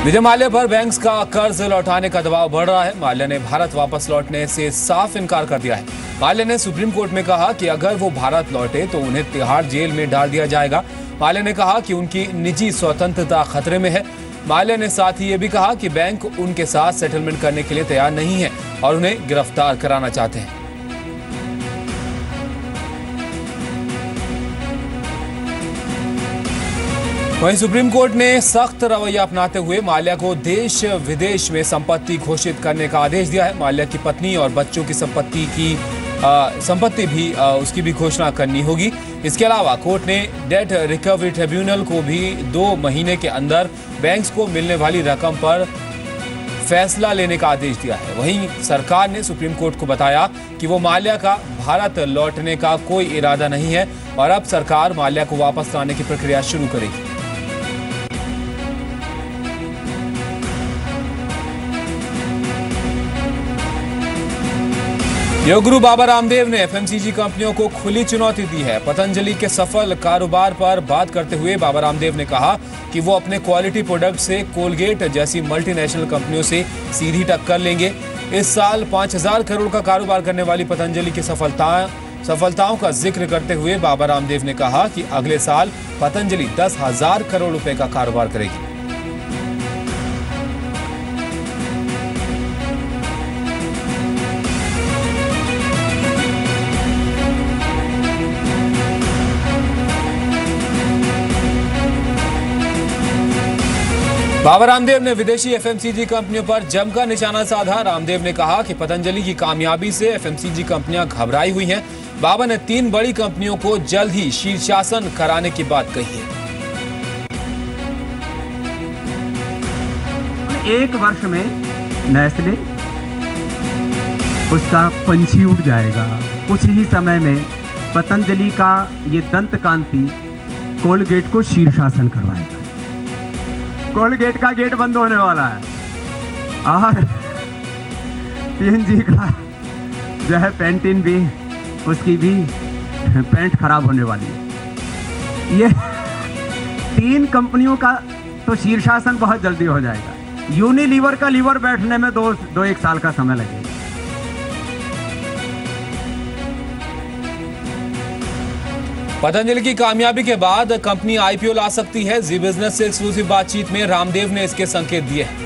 विजय माल्या पर बैंक्स का कर्ज लौटाने का दबाव बढ़ रहा है। माल्या ने भारत वापस लौटने से साफ इनकार कर दिया है। माल्या ने सुप्रीम कोर्ट में कहा कि अगर वो भारत लौटे तो उन्हें तिहाड़ जेल में डाल दिया जाएगा। माल्या ने कहा कि उनकी निजी स्वतंत्रता खतरे में है। माल्या ने साथ ही ये भी कहा कि बैंक उनके साथ सेटलमेंट करने के लिए तैयार नहीं है और उन्हें गिरफ्तार कराना चाहते हैं। वहीं सुप्रीम कोर्ट ने सख्त रवैया अपनाते हुए माल्या को देश विदेश में संपत्ति घोषित करने का आदेश दिया है। माल्या की पत्नी और बच्चों की संपत्ति भी उसकी भी घोषणा करनी होगी। इसके अलावा कोर्ट ने डेट रिकवरी ट्रिब्यूनल को भी 2 महीने के अंदर बैंक्स को मिलने वाली रकम पर फैसला लेने का आदेश दिया है। वहीं सरकार ने सुप्रीम कोर्ट को बताया कि वो माल्या का भारत लौटने का कोई इरादा नहीं है और अब सरकार माल्या को वापस लाने की प्रक्रिया शुरू करेगी। योग गुरु बाबा रामदेव ने एफएमसीजी कंपनियों को खुली चुनौती दी है। पतंजलि के सफल कारोबार पर बात करते हुए बाबा रामदेव ने कहा कि वो अपने क्वालिटी प्रोडक्ट से कोलगेट जैसी मल्टीनेशनल कंपनियों से सीधी टक्कर लेंगे। इस साल 5000 करोड़ का कारोबार करने वाली पतंजलि की सफलताओं का जिक्र करते हुए बाबा रामदेव ने कहा कि अगले साल पतंजलि 10,000 करोड़ रुपए का कारोबार करेगी। बाबा रामदेव ने विदेशी एफएमसीजी कंपनियों पर जमकर निशाना साधा। रामदेव ने कहा कि पतंजलि की कामयाबी से एफएमसीजी कंपनियां घबराई हुई हैं। बाबा ने 3 बड़ी कंपनियों को जल्द ही शीर्षासन कराने की बात कही है। 1 वर्ष में नेस्ले उसका पंछी उड़ जाएगा। कुछ ही समय में पतंजलि का ये दंत कांति कोलगेट को शीर्षासन करवाएगा। कोलगेट का गेट बंद होने वाला है और पीएनजी का जो है पेंटिन भी उसकी भी पेंट खराब होने वाली है। ये 3 कंपनियों का तो शीर्षासन बहुत जल्दी हो जाएगा। यूनिलीवर का लीवर बैठने में 1 साल का समय लगेगा। पतंजलि की कामयाबी के बाद कंपनी आईपीओ ला सकती है। जी बिजनेस से एक्सक्लूसिव बातचीत में रामदेव ने इसके संकेत दिए हैं।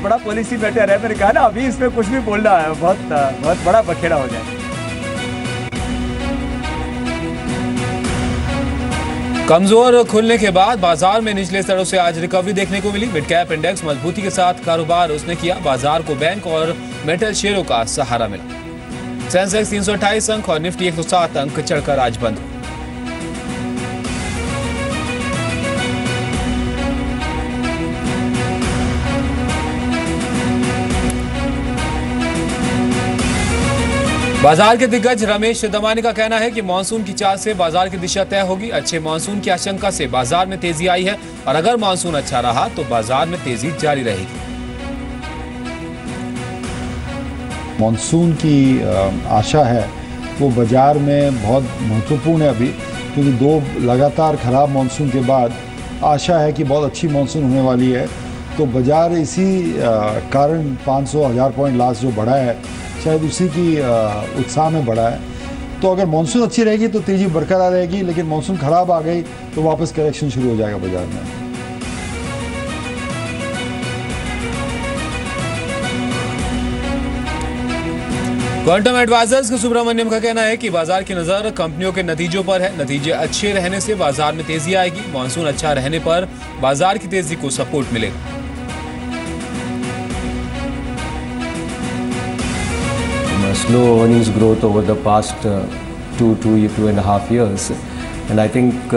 बड़ा पॉलिसी मैटर है। मैंने कहा ना अभी इसमें कुछ भी बोलना है बहुत बड़ा बखेड़ा हो जाए। कमजोर खुलने के बाद बाजार में निचले स्तरों से आज रिकवरी देखने को मिली। मिड कैप इंडेक्स मजबूती के साथ कारोबार उसने किया। बाजार को बैंक और मेटल शेयरों का सहारा मिला। सेंसेक्स 328 अंक और निफ्टी 107 अंक चढ़कर आज बंद हुआ। बाजार के दिग्गज रमेश दमानी का कहना है कि मानसून की चाल से बाजार की दिशा तय होगी। अच्छे मानसून की आशंका से बाजार में तेजी आई है और अगर मानसून अच्छा रहा तो बाजार में तेजी जारी रहेगी। मानसून की आशा है वो बाजार में बहुत महत्वपूर्ण है अभी, क्योंकि 2 लगातार खराब मानसून के बाद आशा है कि बहुत अच्छी मानसून होने वाली है। तो बाजार इसी कारण 500-1000 पॉइंट लास्ट जो बढ़ा है शायद उसी की उत्साह में बढ़ा है। तो अगर मानसून अच्छी रहेगी तो तेजी बरकरार रहेगी, लेकिन मानसून खराब आ गई तो वापस करेक्शन शुरू हो जाएगा बाजार में। क्वांटम एडवाइजर्स के सुब्रमण्यम का कहना है कि बाजार की नजर कंपनियों के नतीजों पर है। नतीजे अच्छे रहने से बाजार में तेजी आएगी। मानसून अच्छा रहने पर बाजार की तेजी को सपोर्ट मिलेगा। Slow earnings growth over the past 2.5 years, and I think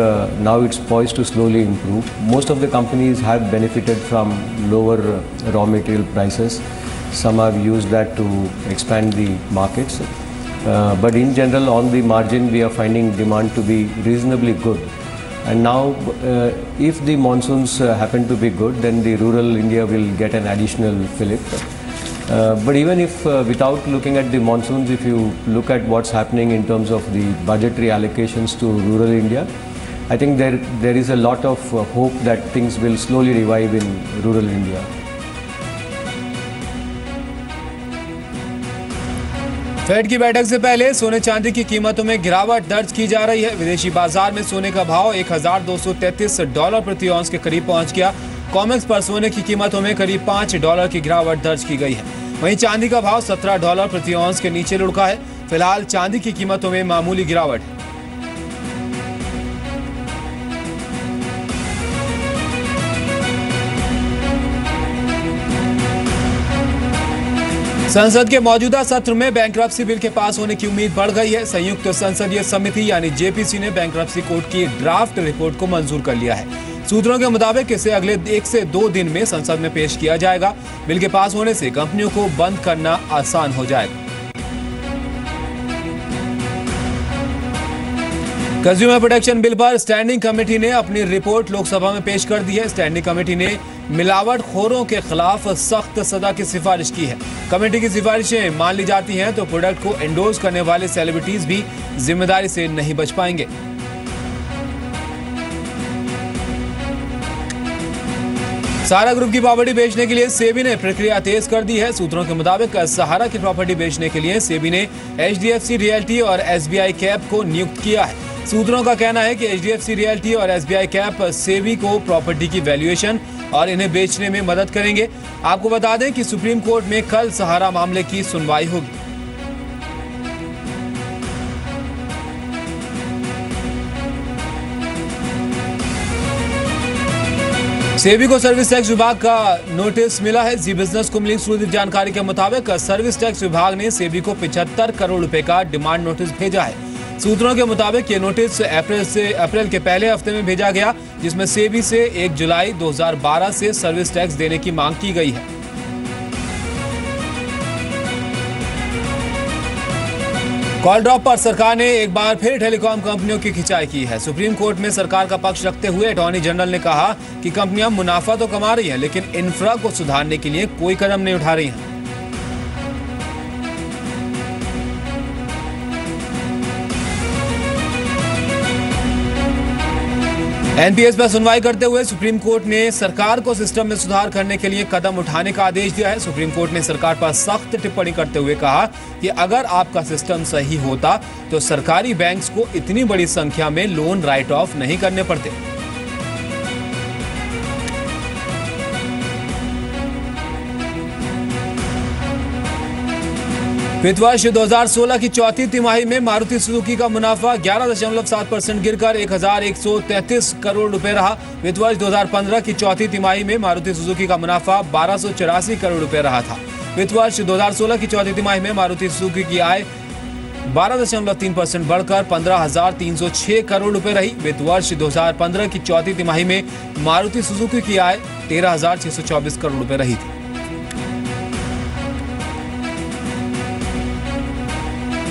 now it's poised to slowly improve. Most of the companies have benefited from lower raw material prices. Some have used that to expand the markets, but in general on the margin we are finding demand to be reasonably good. And now if the monsoons happen to be good, then the rural India will get an additional fillip. But even if without looking at the monsoons, if you look at what's happening in terms of the budgetary allocations to rural India, I think there is a lot of hope that things will slowly revive in rural India. Fed की बैठक से पहले सोने चांदी की कीमतों में गिरावट दर्ज की जा रही है। विदेशी बाजार में सोने का भाव $1,233 प्रति औंस के करीब पहुंच गया। कॉमेक्स पर सोने की कीमतों में करीब $5 की गिरावट दर्ज की गई है। वहीं चांदी का भाव $17 प्रति औंस के नीचे लुढ़का है। फिलहाल चांदी की कीमतों में मामूली गिरावट है। संसद के मौजूदा सत्र में बैंक्रप्सी बिल के पास होने की उम्मीद बढ़ गई है। संयुक्त संसदीय समिति यानी जेपीसी ने बैंक्रप्सी कोर्ट की ड्राफ्ट रिपोर्ट को मंजूर कर लिया है। सूत्रों के मुताबिक इसे अगले 1 से 2 दिन में संसद में पेश किया जाएगा। बिल के पास होने से कंपनियों को बंद करना आसान हो जाएगा। कंज्यूमर प्रोटेक्शन बिल पर स्टैंडिंग कमेटी ने अपनी रिपोर्ट लोकसभा में पेश कर दी है। स्टैंडिंग कमेटी ने मिलावटखोरों के खिलाफ सख्त सजा की सिफारिश की है। कमेटी की सिफारिशें मान ली जाती हैं तो प्रोडक्ट को एंडोर्स करने वाले सेलिब्रिटीज भी जिम्मेदारी से नहीं बच पाएंगे। सहारा ग्रुप की प्रॉपर्टी बेचने के लिए सेबी ने प्रक्रिया तेज कर दी है। सूत्रों के मुताबिक सहारा की प्रॉपर्टी बेचने के लिए सेबी ने एचडीएफसी रियल्टी और एसबीआई कैप को नियुक्त किया है। सूत्रों का कहना है कि एचडीएफसी रियल्टी और एसबीआई कैप सेबी को प्रॉपर्टी की वैल्यूएशन और इन्हें बेचने में मदद करेंगे। आपको बता दें कि सुप्रीम कोर्ट में कल सहारा मामले की सुनवाई होगी। सेबी को सर्विस टैक्स विभाग का नोटिस मिला है। जी बिजनेस को मिली एक्सक्लूसिव जानकारी के मुताबिक सर्विस टैक्स विभाग ने सेबी को 75 करोड़ रुपए का डिमांड नोटिस भेजा है। सूत्रों के मुताबिक ये नोटिस अप्रैल के पहले हफ्ते में भेजा गया, जिसमें सेबी से 1 जुलाई 2012 से सर्विस टैक्स देने की मांग की गई है। कॉल ड्रॉप पर सरकार ने एक बार फिर टेलीकॉम कंपनियों की खिंचाई की है। सुप्रीम कोर्ट में सरकार का पक्ष रखते हुए अटॉर्नी जनरल ने कहा कि कंपनियां मुनाफा तो कमा रही हैं, लेकिन इंफ्रा को सुधारने के लिए कोई कदम नहीं उठा रही हैं। एनपीएस पर सुनवाई करते हुए सुप्रीम कोर्ट ने सरकार को सिस्टम में सुधार करने के लिए कदम उठाने का आदेश दिया है। सुप्रीम कोर्ट ने सरकार पर सख्त टिप्पणी करते हुए कहा कि अगर आपका सिस्टम सही होता तो सरकारी बैंक्स को इतनी बड़ी संख्या में लोन राइट ऑफ नहीं करने पड़ते। वित्त वर्ष 2016 की चौथी तिमाही में मारुति सुजुकी का मुनाफा 11.7% गिरकर 1,133 करोड़ रुपए रहा। वित्त वर्ष 2015 की चौथी तिमाही में मारुति सुजुकी का मुनाफा 1284 करोड़ रुपए रहा था। वित्त वर्ष 2016 की चौथी तिमाही में मारुति सुजुकी की आय 12.3% बढ़कर 15,306 करोड़ रुपए रही। वित्त वर्ष 2015 की चौथी तिमाही में मारुति सुजुकी की आय 13,624 करोड़ रुपए रही थी।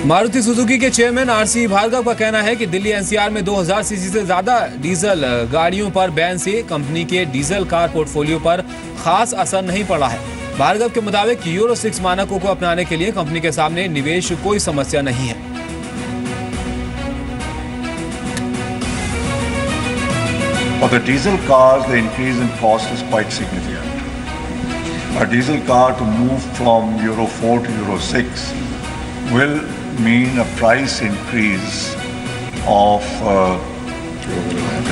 मारुति सुजुकी के चेयरमैन आरसी भार्गव का कहना है कि दिल्ली एनसीआर में 2000 सीसी से ज्यादा डीजल गाड़ियों पर बैन से कंपनी के डीजल कार पोर्टफोलियो पर खास असर नहीं पड़ा है। भार्गव के मुताबिक यूरो 6 मानकों को अपनाने के लिए कंपनी के सामने निवेश कोई समस्या नहीं है। For the diesel cars, the increase in cost is quite significant. A diesel car to move from Euro 4 to Euro 6 will mean a price increase of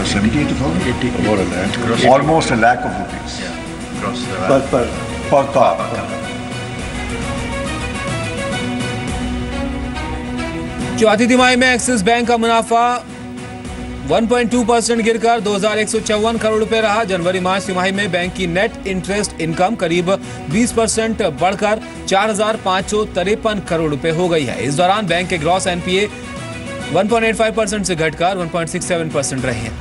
78,000, almost a lakh of rupees per car. चौथी तिमाही में axis bank का मुनाफा 1.2% गिरकर 2,154 करोड़ रुपए रहा। जनवरी मार्च तिमाही में बैंक की नेट इंटरेस्ट इनकम करीब 20% बढ़कर 4,553 करोड़ रुपए हो गई है। इस दौरान बैंक के ग्रॉस एनपीए 1.85% से घटकर 1.67% रहे हैं।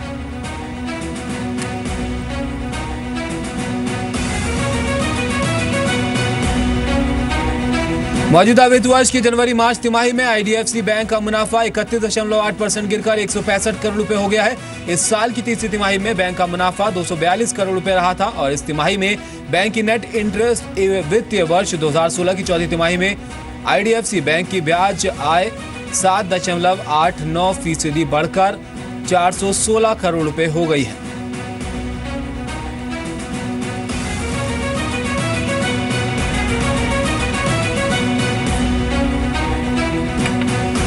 मौजूदा वित्त वर्ष की जनवरी मार्च तिमाही में आईडीएफसी बैंक का मुनाफा 31.8% गिरकर 165 करोड़ रुपए हो गया है। इस साल की तीसरी तिमाही में बैंक का मुनाफा 242 करोड़ रुपए रहा था और इस तिमाही में बैंक की नेट इंटरेस्ट वित्तीय वर्ष 2016 की चौथी तिमाही में आईडीएफसी बैंक की ब्याज आय 7.89% बढ़कर 416 करोड़ रुपए हो गई है।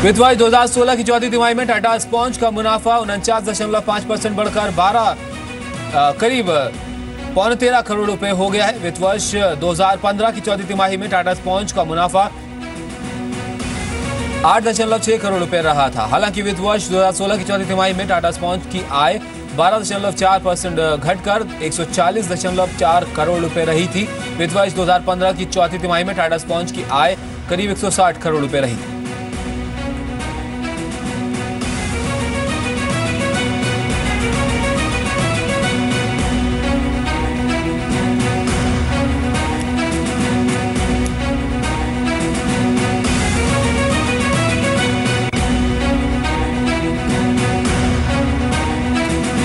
वित्त वर्ष 2016 की चौथी तिमाही में टाटा स्पॉन्ज का मुनाफा 49.5% बढ़कर करीब 13.25 करोड़ रुपए हो गया है। वित्त वर्ष 2015 की चौथी तिमाही में टाटा स्पॉन्ज का मुनाफा 8.6 करोड़ रुपए रहा था। हालांकि वित्त वर्ष 2016 की चौथी तिमाही में टाटा स्पॉन्ज की आय 12.4% घटकर 140.4 करोड़ रुपए रही थी। वित्त वर्ष 2015 की चौथी तिमाही में टाटा स्पॉन्ज की आय करीब 160 करोड़ रुपए रही।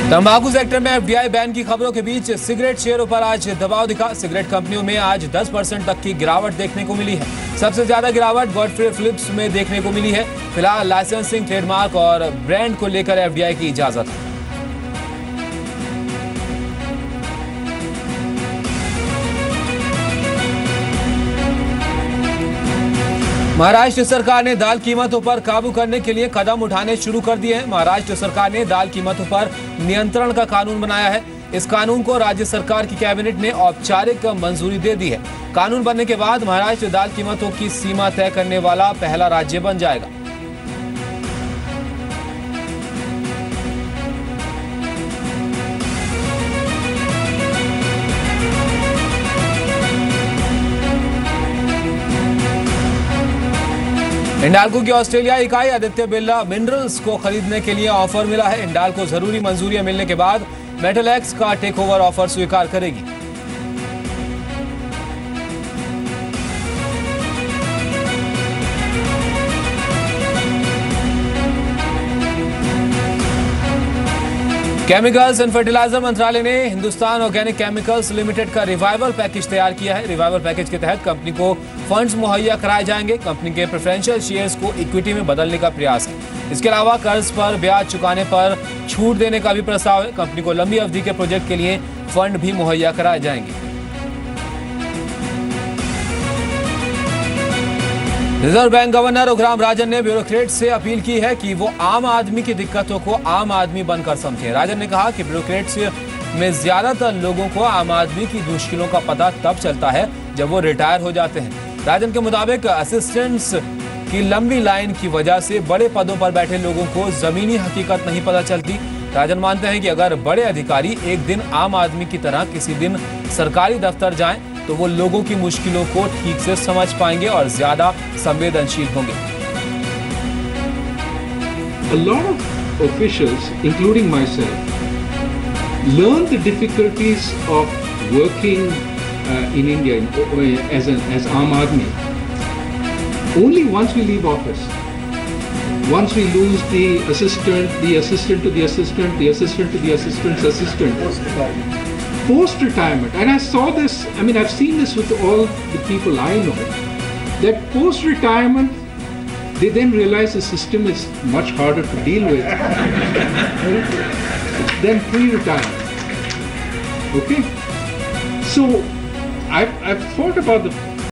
तंबाकू सेक्टर में एफडीआई बैन की खबरों के बीच सिगरेट शेयरों पर आज दबाव दिखा। सिगरेट कंपनियों में आज 10% तक की गिरावट देखने को मिली है। सबसे ज्यादा गिरावट गॉडफ्रे फिलिप्स में देखने को मिली है। फिलहाल लाइसेंसिंग, ट्रेडमार्क और ब्रांड को लेकर एफडीआई की इजाजत है। महाराष्ट्र सरकार ने दाल कीमतों पर काबू करने के लिए कदम उठाने शुरू कर दिए हैं। महाराष्ट्र सरकार ने दाल कीमतों पर नियंत्रण का कानून बनाया है। इस कानून को राज्य सरकार की कैबिनेट ने औपचारिक मंजूरी दे दी है। कानून बनने के बाद महाराष्ट्र दाल कीमतों की सीमा तय करने वाला पहला राज्य बन जाएगा। हिंडाल्को की ऑस्ट्रेलिया इकाई आदित्य बिरला मिनरल्स को खरीदने के लिए ऑफर मिला है। हिंडाल्को जरूरी मंजूरियां मिलने के बाद मेटलैक्स का टेकओवर ऑफर स्वीकार करेगी। केमिकल्स एंड फर्टिलाइजर मंत्रालय ने हिंदुस्तान ऑर्गेनिक केमिकल्स लिमिटेड का रिवाइवल पैकेज तैयार किया है। रिवाइवल पैकेज के तहत कंपनी को फंड्स मुहैया कराए जाएंगे। कंपनी के प्रेफरेंशियल शेयर्स को इक्विटी में बदलने का प्रयास है। इसके अलावा कर्ज पर ब्याज चुकाने पर छूट देने का भी प्रस्ताव है। कंपनी को लंबी अवधि के प्रोजेक्ट के लिए फंड भी मुहैया कराए जाएंगे। Reserve bank governor Raghuram Rajan ने ब्यूरोक्रेट से अपील की है कि वो आम आदमी की दिक्कतों को आम आदमी बनकर समझें। राजन ने कहा कि ब्यूरोक्रेट्स में ज्यादातर लोगों को आम आदमी की मुश्किलों का पता तब चलता है जब वो रिटायर हो जाते हैं। राजन के मुताबिक असिस्टेंट्स की लंबी लाइन की वजह से बड़े पदों पर बैठे लोगों को जमीनी हकीकत नहीं पता चलती। राजन मानते हैं कि अगर बड़े अधिकारी एक दिन आम आदमी की तरह किसी दिन सरकारी दफ्तर जाएं तो वो लोगों की मुश्किलों को ठीक से समझ पाएंगे और ज्यादा संवेदनशील होंगे। A lot of officials, including myself, learn the difficulties of working in India as Aam Aadmi only once we leave office. Once we lose the assistant to the assistant, the assistant to the assistant's assistant. Post-retirement, and I saw this, I mean I've seen this with all the people I know, that post-retirement they then realize the system is much harder to deal with than pre-retirement. Okay? So I've thought about the